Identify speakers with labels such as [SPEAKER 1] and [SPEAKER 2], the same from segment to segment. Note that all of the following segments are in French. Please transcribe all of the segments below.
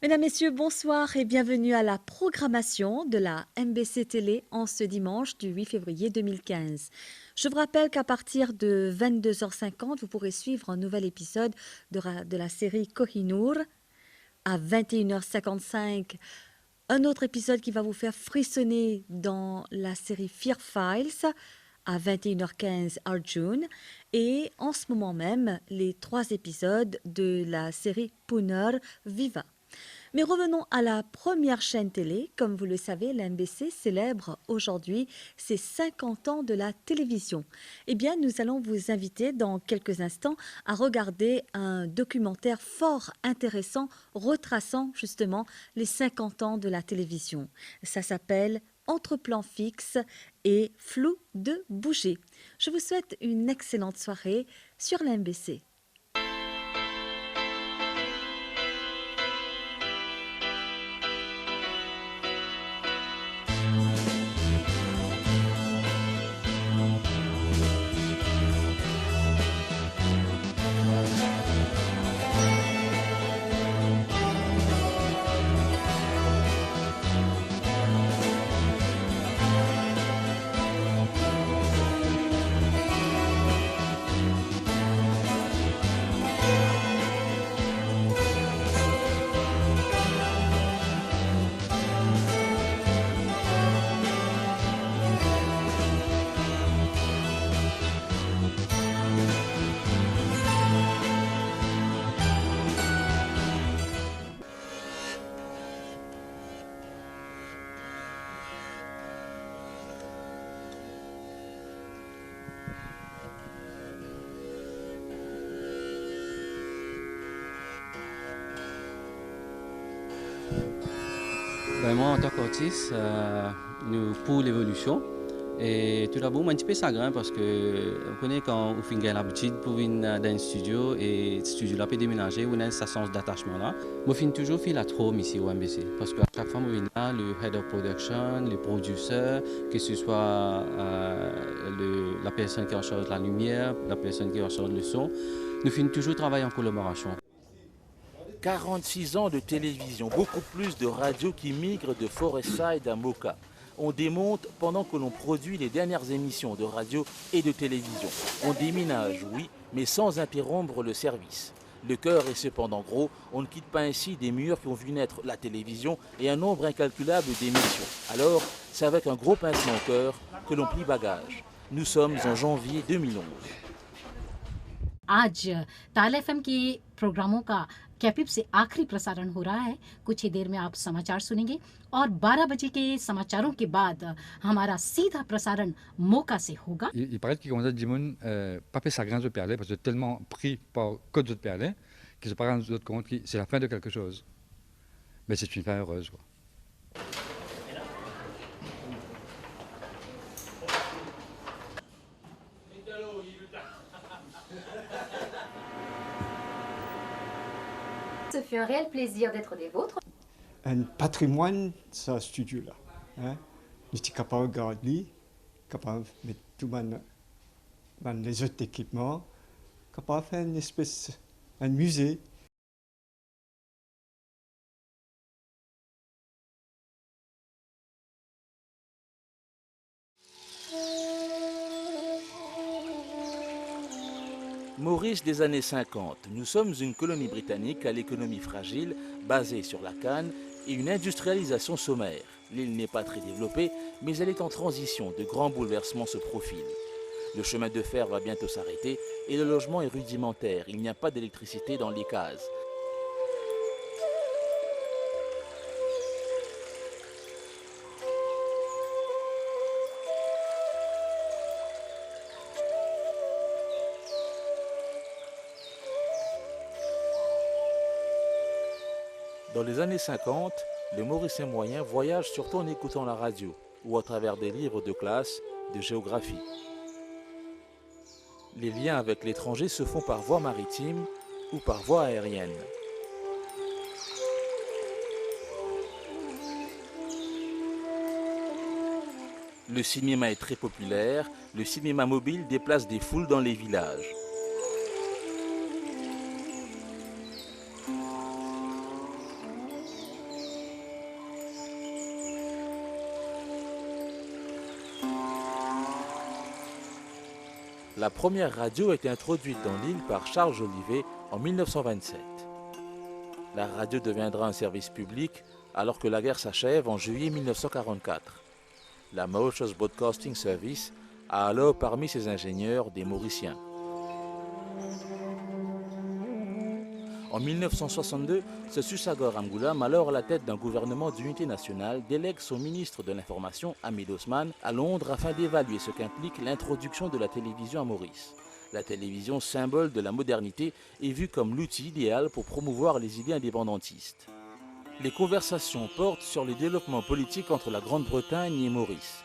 [SPEAKER 1] Mesdames, Messieurs, bonsoir et bienvenue à la programmation de la MBC Télé en ce dimanche du 8 février 2015. Je vous rappelle qu'à partir de 22h50, vous pourrez suivre un nouvel épisode de la série Kohinoor. À 21h55, un autre épisode qui va vous faire frissonner dans la série Fear Files. À 21h15, Arjun. Et en ce moment même, les 3 épisodes de la série Punar Viva. Mais revenons à la première chaîne télé. Comme vous le savez, la MBC célèbre aujourd'hui ses 50 ans de la télévision. Eh bien, nous allons vous inviter dans quelques instants à regarder un documentaire fort intéressant retraçant justement les 50 ans de la télévision. Ça s'appelle Entre plans fixes et flou de bouger. Je vous souhaite une excellente soirée sur la MBC.
[SPEAKER 2] Ben moi, en tant qu'artiste, nous pour l'évolution. Et tout d'abord, moi, un petit peu chagrin parce que vous connaissez quand on fait l'habitude pour venir dans un studio et le studio là peut déménager, on a ce sens d'attachement là. Moi, je toujours fait la trome ici au MBC parce qu'à chaque fois, on là, le head of production, le producer, que ce soit la personne qui est en charge de la lumière, la personne qui est en charge du son, nous faisons toujours travailler en collaboration.
[SPEAKER 3] 46 ans de télévision, beaucoup plus de radio qui migrent de Forestside à Moka. On démonte pendant que l'on produit les dernières émissions de radio et de télévision. On déménage, oui, mais sans interrompre le service. Le cœur est cependant gros, on ne quitte pas ainsi des murs qui ont vu naître la télévision et un nombre incalculable d'émissions. Alors, c'est avec un gros pincement au cœur que l'on plie bagage. Nous sommes en janvier 2011.
[SPEAKER 4] आज ताल एफएम के प्रोग्रामों का कैपिप से आखिरी प्रसारण हो रहा है। कुछ ही देर में आप समाचार सुनेंगे और 12 बजे के समाचारों के बाद हमारा सीधा प्रसारण मोका से होगा।
[SPEAKER 5] Il paraît qu'il commence à dire pas faire sa grande perlée parce que tellement pris par code de perlée qu'ils se rendent compte que c'est la fin de quelque chose. Mais c'est une fin heureuse, quoi.
[SPEAKER 6] Ce fut un réel plaisir d'être des vôtres.
[SPEAKER 7] Un patrimoine, ce studio-là. Hein? Je suis capable de garder, capable de mettre tout les autres équipements, capable de faire une espèce, un musée.
[SPEAKER 3] Maurice des années 50. Nous sommes une colonie britannique à l'économie fragile, basée sur la canne et une industrialisation sommaire. L'île n'est pas très développée, mais elle est en transition. De grands bouleversements se profilent. Le chemin de fer va bientôt s'arrêter et le logement est rudimentaire. Il n'y a pas d'électricité dans les cases. Dans les années 50, le Mauricien moyen voyage surtout en écoutant la radio ou à travers des livres de classe de géographie. Les liens avec l'étranger se font par voie maritime ou par voie aérienne. Le cinéma est très populaire, le cinéma mobile déplace des foules dans les villages. La première radio a été introduite dans l'île par Charles Jolivet en 1927. La radio deviendra un service public alors que la guerre s'achève en juillet 1944. La Mauritius Broadcasting Service a alors parmi ses ingénieurs des Mauriciens. En 1962, ce Susagor Amgoulam, alors à la tête d'un gouvernement d'unité nationale, délègue son ministre de l'Information, Hamid Osman, à Londres afin d'évaluer ce qu'implique l'introduction de la télévision à Maurice. La télévision, symbole de la modernité, est vue comme l'outil idéal pour promouvoir les idées indépendantistes. Les conversations portent sur les développements politiques entre la Grande-Bretagne et Maurice.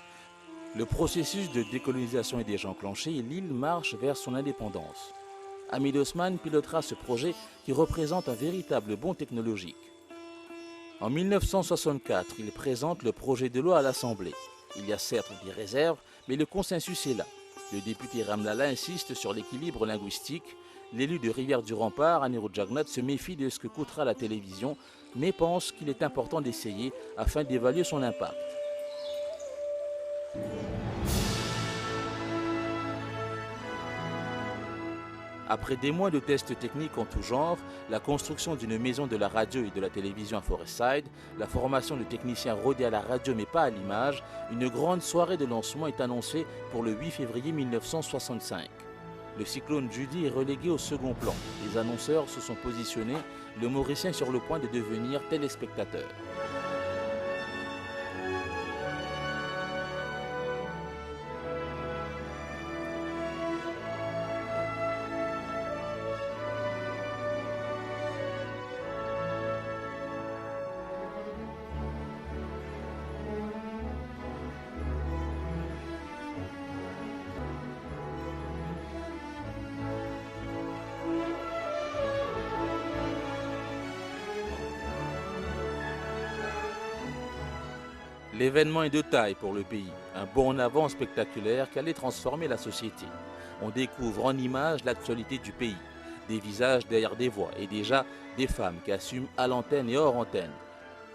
[SPEAKER 3] Le processus de décolonisation est déjà enclenché et l'île marche vers son indépendance. Hamid Osman pilotera ce projet qui représente un véritable bond technologique. En 1964, il présente le projet de loi à l'Assemblée. Il y a certes des réserves, mais le consensus est là. Le député Ramlala insiste sur l'équilibre linguistique. L'élu de Rivière-du-Rempart, Anirudh Jagannath, se méfie de ce que coûtera la télévision, mais pense qu'il est important d'essayer afin d'évaluer son impact. Après des mois de tests techniques en tout genre, la construction d'une maison de la radio et de la télévision à Forestside, la formation de techniciens rodés à la radio mais pas à l'image, une grande soirée de lancement est annoncée pour le 8 février 1965. Le cyclone Judy est relégué au second plan. Les annonceurs se sont positionnés, le Mauricien sur le point de devenir téléspectateur. L'événement est de taille pour le pays, un bond en avant spectaculaire qui allait transformer la société. On découvre en images l'actualité du pays, des visages derrière des voix et déjà des femmes qui assument à l'antenne et hors antenne.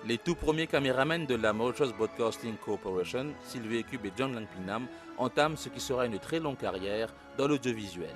[SPEAKER 3] Les tout premiers caméramans de la Mauritius Broadcasting Corporation, Sylvie Cube et John Langpinam, entament ce qui sera une très longue carrière dans l'audiovisuel.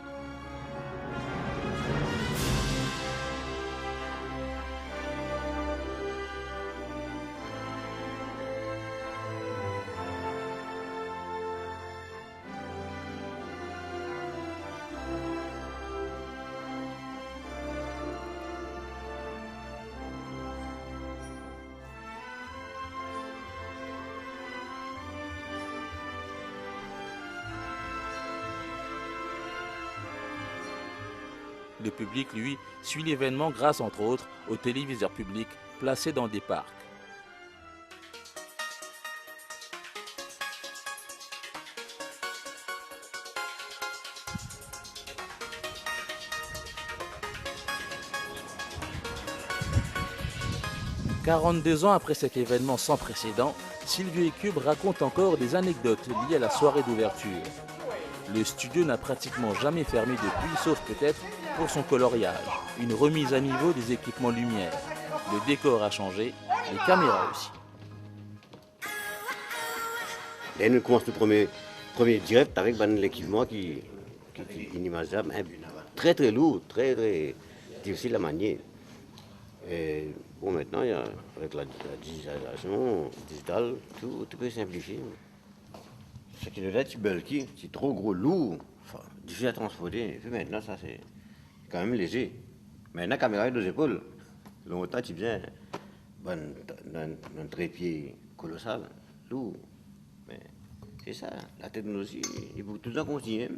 [SPEAKER 3] Le public, lui, suit l'événement grâce, entre autres, aux téléviseurs publics placés dans des parcs. « 42 ans après cet événement sans précédent, Sylvie Cube raconte encore des anecdotes liées à la soirée d'ouverture. Le studio n'a pratiquement jamais fermé depuis, sauf peut-être pour son coloriage, une remise à niveau des équipements lumière. Le décor a changé, les caméras aussi.
[SPEAKER 8] Et nous commençons le premier direct avec l'équipement qui est inimaginable, très très lourd, très très difficile à manier. Et bon, maintenant, avec la digitalisation digitale, tout peut simplifier. Ce qui devait être bulky, c'est trop gros, lourd, difficile à transporter. Et puis maintenant, ça c'est quand même léger. Maintenant, la caméra est aux épaules. Longtemps, tu viens d'un trépied colossal, lourd. Mais c'est ça, la technologie, il faut tout le temps continuer.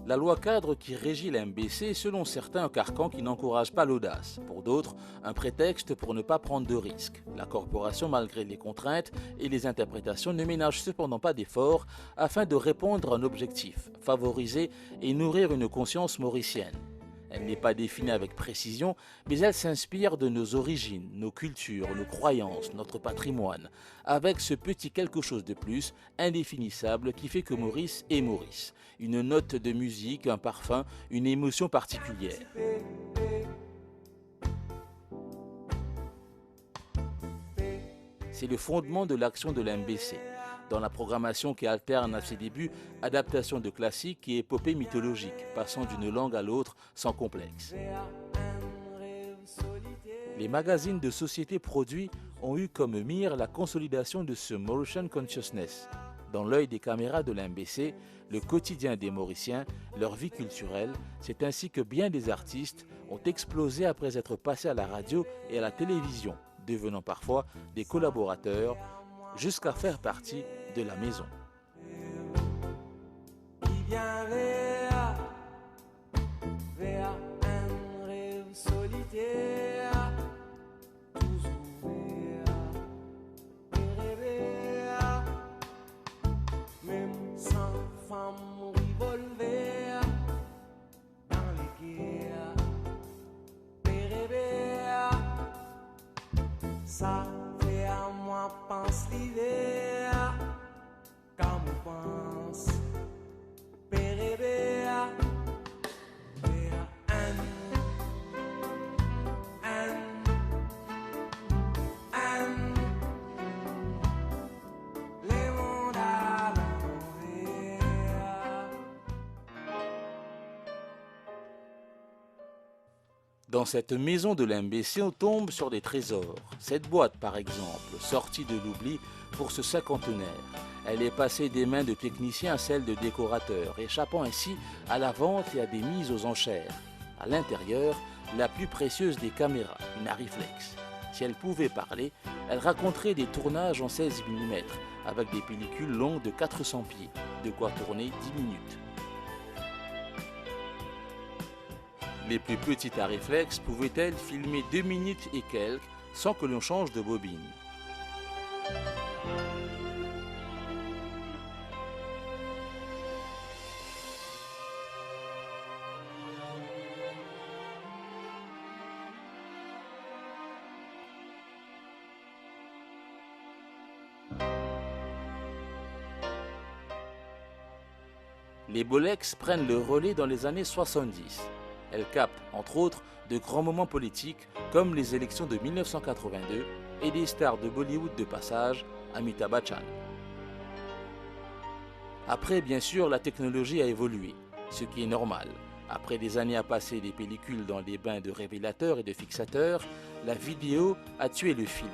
[SPEAKER 3] La loi cadre qui régit la MBC est selon certains un carcan qui n'encourage pas l'audace, pour d'autres un prétexte pour ne pas prendre de risques. La corporation, malgré les contraintes et les interprétations, ne ménage cependant pas d'efforts afin de répondre à un objectif, favoriser et nourrir une conscience mauricienne. Elle n'est pas définie avec précision, mais elle s'inspire de nos origines, nos cultures, nos croyances, notre patrimoine, avec ce petit quelque chose de plus, indéfinissable, qui fait que Maurice est Maurice. Une note de musique, un parfum, une émotion particulière. C'est le fondement de l'action de la MBC. Dans la programmation qui alterne à ses débuts adaptation de classiques et épopées mythologiques, passant d'une langue à l'autre sans complexe. Les magazines de société produits ont eu comme mire la consolidation de ce Mauritian Consciousness. Dans l'œil des caméras de la MBC, le quotidien des Mauriciens, leur vie culturelle, c'est ainsi que bien des artistes ont explosé après être passés à la radio et à la télévision, devenant parfois des collaborateurs, jusqu'à faire partie de la maison.
[SPEAKER 9] Ça fait à moi pense l'hiver, comme on pense, pérébéa, béa, an, les mondes à l'envers.
[SPEAKER 3] Dans cette maison de la MBC, on tombe sur des trésors. Cette boîte, par exemple, sortie de l'oubli pour ce cinquantenaire. Elle est passée des mains de techniciens à celles de décorateurs, échappant ainsi à la vente et à des mises aux enchères. À l'intérieur, la plus précieuse des caméras, une Arriflex. Si elle pouvait parler, elle raconterait des tournages en 16 mm, avec des pellicules longues de 400 pieds, de quoi tourner 10 minutes. Les plus petites Arriflex pouvaient-elles filmer 2 minutes et quelques sans que l'on change de bobine. Les Bolex prennent le relais dans les années 70. Elles captent, entre autres, de grands moments politiques comme les élections de 1982 et des stars de Bollywood de passage, Amitabh Bachchan. Après, bien sûr, la technologie a évolué, ce qui est normal. Après des années à passer des pellicules dans les bains de révélateurs et de fixateurs, la vidéo a tué le film.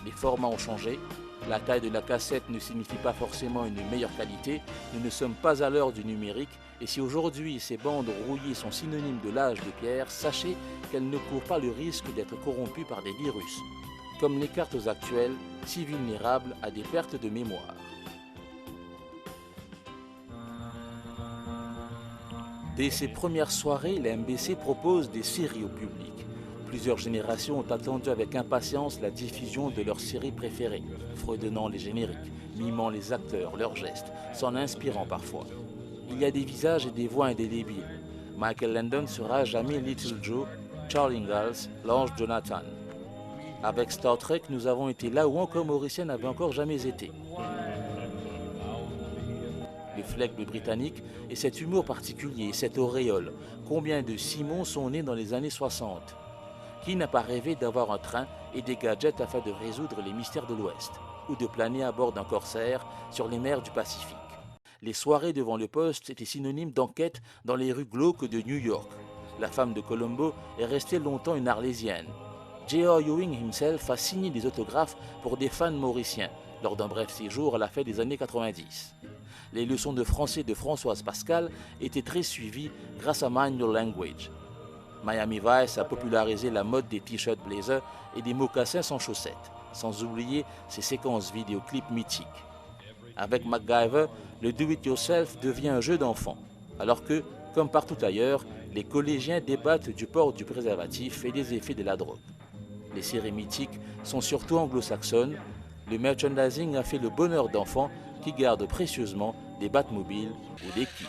[SPEAKER 3] Les formats ont changé, la taille de la cassette ne signifie pas forcément une meilleure qualité, nous ne sommes pas à l'heure du numérique et si aujourd'hui ces bandes rouillées sont synonymes de l'âge de pierre, sachez qu'elles ne courent pas le risque d'être corrompues par des virus, comme les cartes actuelles, si vulnérables à des pertes de mémoire. Dès ses premières soirées, la MBC propose des séries au public. Plusieurs générations ont attendu avec impatience la diffusion de leurs séries préférées, fredonnant les génériques, mimant les acteurs, leurs gestes, s'en inspirant parfois. Il y a des visages et des voix indélébiles. Michael Landon sera à jamais Little Joe, Charlie Ingalls, l'ange Jonathan. Avec Star Trek, nous avons été là où encore Mauricien n'avait encore jamais été. Le flegme britannique et cet humour particulier, cette auréole. Combien de Simons sont nés dans les années 60 ? Qui n'a pas rêvé d'avoir un train et des gadgets afin de résoudre les mystères de l'Ouest ou de planer à bord d'un corsaire sur les mers du Pacifique? Les soirées devant le poste étaient synonymes d'enquête dans les rues glauques de New York. La femme de Colombo est restée longtemps une Arlésienne. J.R. Ewing himself a signé des autographes pour des fans mauriciens lors d'un bref séjour à la fin des années 90. Les leçons de français de Françoise Pascal étaient très suivies grâce à Mind Your Language. Miami Vice a popularisé la mode des t-shirts blazer et des mocassins sans chaussettes, sans oublier ses séquences vidéoclips mythiques. Avec MacGyver, le do-it-yourself devient un jeu d'enfant, alors que, comme partout ailleurs, les collégiens débattent du port du préservatif et des effets de la drogue. Les séries mythiques sont surtout anglo-saxonnes. Le merchandising a fait le bonheur d'enfants qui gardent précieusement des Batmobiles ou des kits.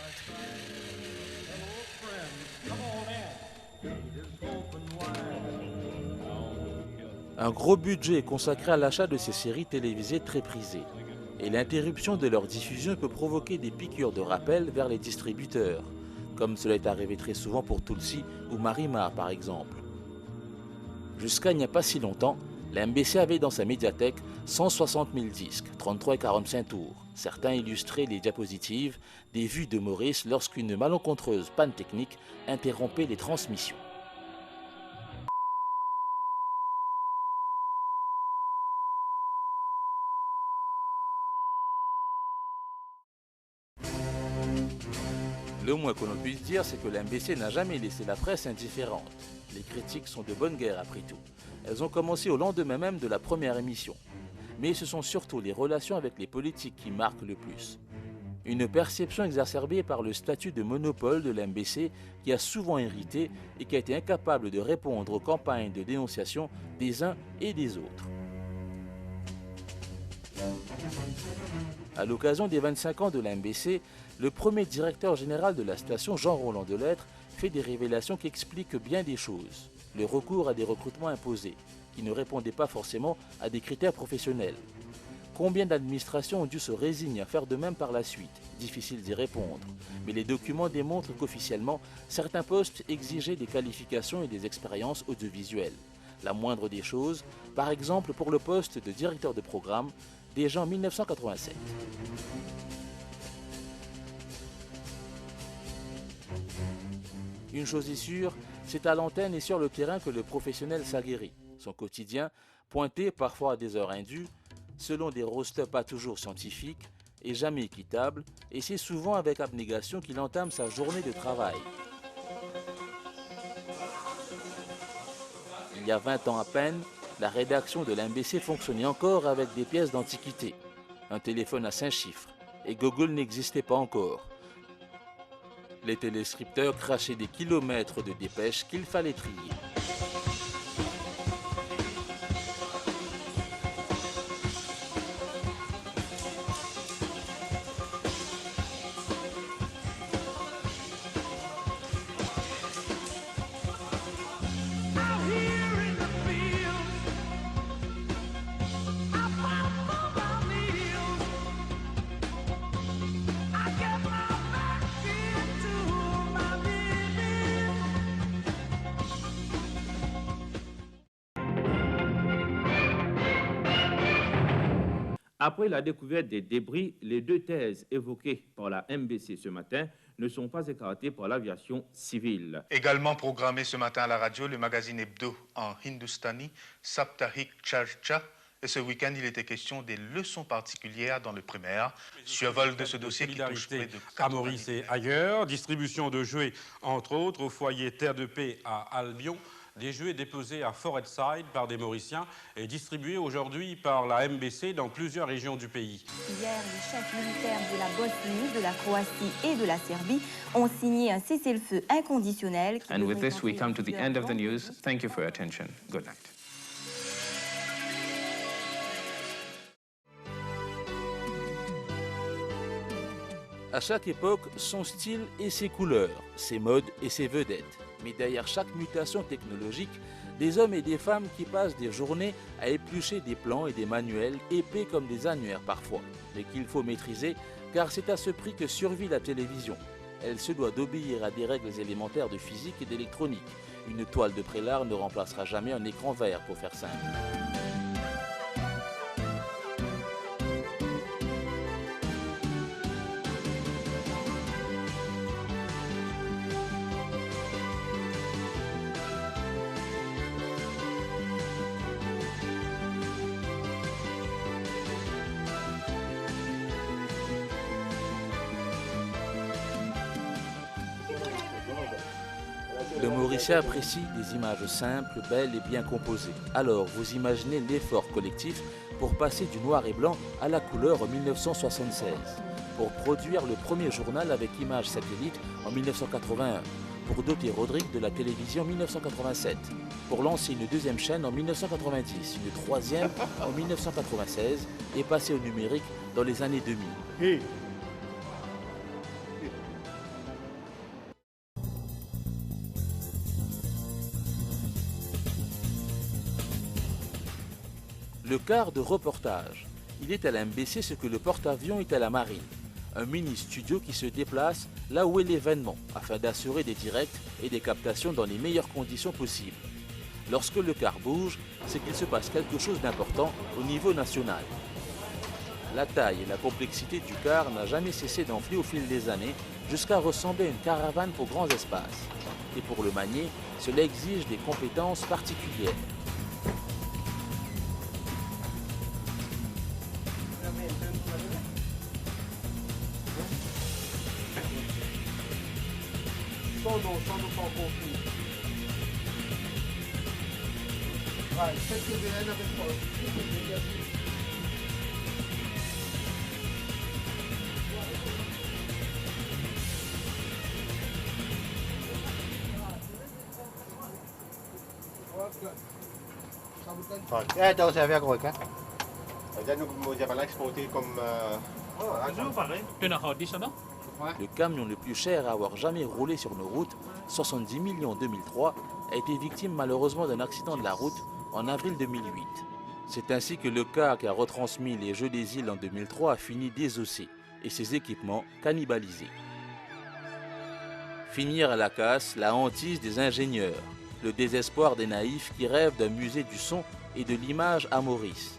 [SPEAKER 3] Un gros budget est consacré à l'achat de ces séries télévisées très prisées. Et l'interruption de leur diffusion peut provoquer des piqûres de rappel vers les distributeurs, comme cela est arrivé très souvent pour Tulsi ou Marimar par exemple. Jusqu'à il n'y a pas si longtemps, la MBC avait dans sa médiathèque 160 000 disques, 33 et 45 tours. Certains illustraient les diapositives des vues de Maurice lorsqu'une malencontreuse panne technique interrompait les transmissions. Le moins qu'on puisse dire, c'est que la MBC n'a jamais laissé la presse indifférente. Les critiques sont de bonne guerre après tout. Elles ont commencé au lendemain même de la première émission. Mais ce sont surtout les relations avec les politiques qui marquent le plus. Une perception exacerbée par le statut de monopole de la MBC qui a souvent irrité et qui a été incapable de répondre aux campagnes de dénonciation des uns et des autres. À l'occasion des 25 ans de la MBC, le premier directeur général de la station, Jean-Roland Delettre, fait des révélations qui expliquent bien des choses. Le recours à des recrutements imposés, qui ne répondaient pas forcément à des critères professionnels. Combien d'administrations ont dû se résigner à faire de même par la suite? Difficile d'y répondre. Mais les documents démontrent qu'officiellement, certains postes exigeaient des qualifications et des expériences audiovisuelles. La moindre des choses, par exemple pour le poste de directeur de programme, déjà en 1987. Une chose est sûre, c'est à l'antenne et sur le terrain que le professionnel s'aguerrit. Son quotidien, pointé parfois à des heures indues, selon des rosters pas toujours scientifiques, et jamais équitables, et c'est souvent avec abnégation qu'il entame sa journée de travail. Il y a 20 ans à peine, la rédaction de l'MBC fonctionnait encore avec des pièces d'antiquité, un téléphone à 5 chiffres, et Google n'existait pas encore. Les téléscripteurs crachaient des kilomètres de dépêches qu'il fallait trier.
[SPEAKER 10] Après la découverte des débris, les deux thèses évoquées par la MBC ce matin ne sont pas écartées par l'aviation civile.
[SPEAKER 11] Également programmé ce matin à la radio, le magazine hebdo en hindustani, Saptahik Charcha. Et ce week-end, il était question des leçons particulières dans le primaire. Survol de ce dossier qui touche près de
[SPEAKER 12] à Maurice et ailleurs. Distribution de jouets, entre autres, au foyer Terre de Paix à Albion. Des jouets déposés à Forestside par des Mauriciens et distribués aujourd'hui par la MBC dans plusieurs régions du pays.
[SPEAKER 13] Hier, les chefs militaires de la Bosnie, de la Croatie et de la Serbie ont signé un cessez-le-feu inconditionnel.
[SPEAKER 14] And with this, we come to the end of the news. Thank you for your attention. Good night.
[SPEAKER 3] À chaque époque, son style et ses couleurs, ses modes et ses vedettes. Mais derrière chaque mutation technologique, des hommes et des femmes qui passent des journées à éplucher des plans et des manuels épais comme des annuaires parfois, mais qu'il faut maîtriser car c'est à ce prix que survit la télévision. Elle se doit d'obéir à des règles élémentaires de physique et d'électronique. Une toile de prélat ne remplacera jamais un écran vert pour faire simple. Le Mauricien apprécie des images simples, belles et bien composées. Alors, vous imaginez l'effort collectif pour passer du noir et blanc à la couleur en 1976, pour produire le premier journal avec images satellites en 1981, pour doter Rodrigue de la télévision en 1987, pour lancer une deuxième chaîne en 1990, une troisième en 1996 et passer au numérique dans les années 2000. Le quart de reportage. Il est à la MBC ce que le porte-avions est à la marine. Un mini-studio qui se déplace là où est l'événement, afin d'assurer des directs et des captations dans les meilleures conditions possibles. Lorsque le quart bouge, c'est qu'il se passe quelque chose d'important au niveau national. La taille et la complexité du quart n'a jamais cessé d'enfler au fil des années, jusqu'à ressembler à une caravane pour grands espaces. Et pour le manier, cela exige des compétences particulières.
[SPEAKER 9] Sans nous pas confus. Ouais, cette VN avec toi.
[SPEAKER 15] Ito, sabi ako ka. Diyan mo siya pala exporté comme...
[SPEAKER 3] toujours pareil. Le camion le plus cher à avoir jamais roulé sur nos routes, 70 millions en 2003, a été victime malheureusement d'un accident de la route en avril 2008. C'est ainsi que le car qui a retransmis les Jeux des îles en 2003 a fini désossé et ses équipements cannibalisés. Finir à la casse, la hantise des ingénieurs, le désespoir des naïfs qui rêvent d'un musée du son et de l'image à Maurice.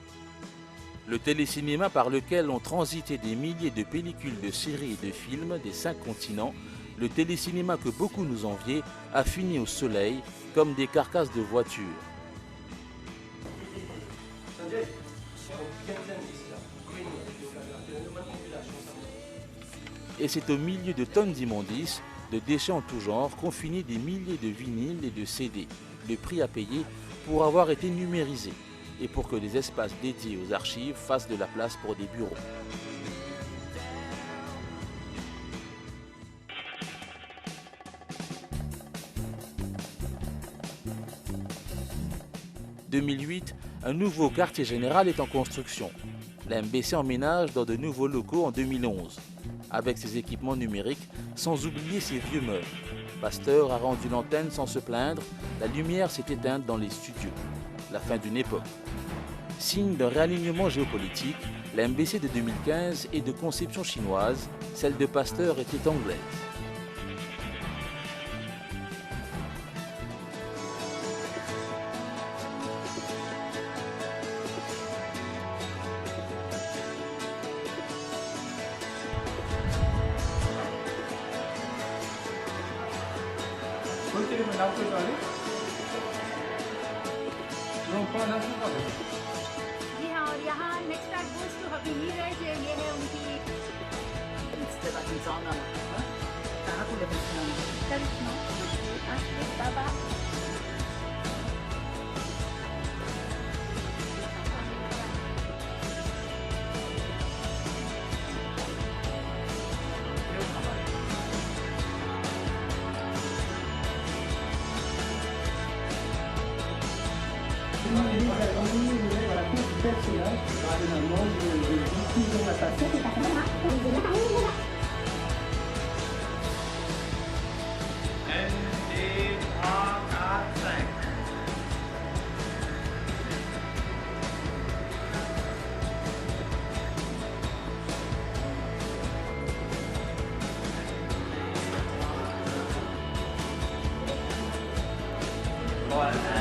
[SPEAKER 3] Le télécinéma par lequel ont transité des milliers de pellicules de séries et de films des 5 continents, le télécinéma que beaucoup nous enviaient, a fini au soleil comme des carcasses de voitures. Et c'est au milieu de tonnes d'immondices, de déchets en tout genre, qu'ont fini des milliers de vinyles et de CD, le prix à payer pour avoir été numérisés et pour que les espaces dédiés aux archives fassent de la place pour des bureaux. En 2008, un nouveau quartier général est en construction. La MBC emménage dans de nouveaux locaux en 2011, avec ses équipements numériques, sans oublier ses vieux meubles. Pasteur a rendu l'antenne sans se plaindre, la lumière s'est éteinte dans les studios. La fin d'une époque. Signe d'un réalignement géopolitique, la MBC de 2015 est de conception chinoise, celle de Pasteur était anglaise.
[SPEAKER 16] जी हाँ, और यहाँ next art goes to हबीबी है जो ये है उनकी बाबा
[SPEAKER 9] Voilà.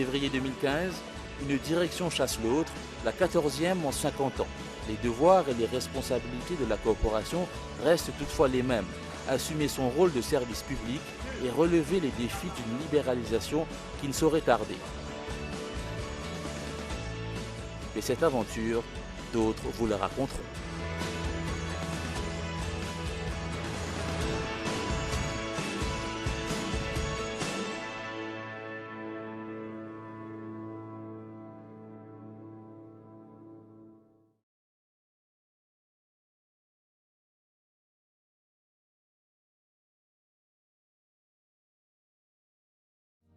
[SPEAKER 3] février 2015, une direction chasse l'autre, la 14e en 50 ans. Les devoirs et les responsabilités de la corporation restent toutefois les mêmes. Assumer son rôle de service public et relever les défis d'une libéralisation qui ne saurait tarder. Mais cette aventure, d'autres vous la raconteront.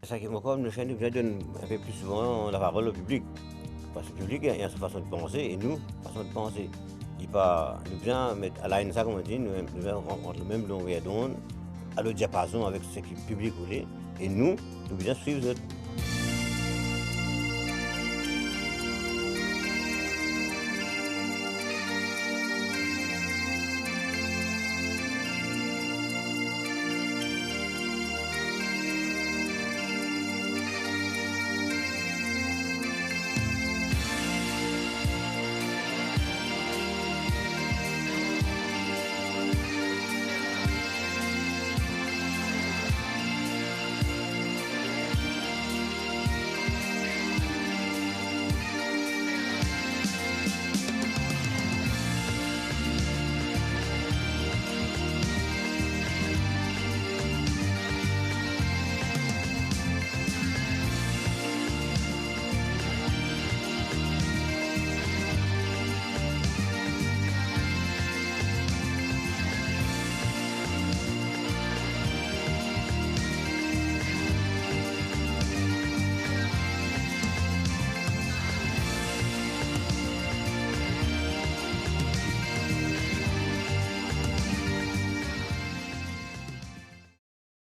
[SPEAKER 8] Ça qui me comme le chien nous donne un peu plus souvent la parole au public. Parce que le public a sa façon de penser et nous, façon de penser. Il pas nous bien mettre à la ça comme on dit, nous rencontre le même longueur d'onde, à le diapason avec ce que le public voulait. Et nous bien suivre.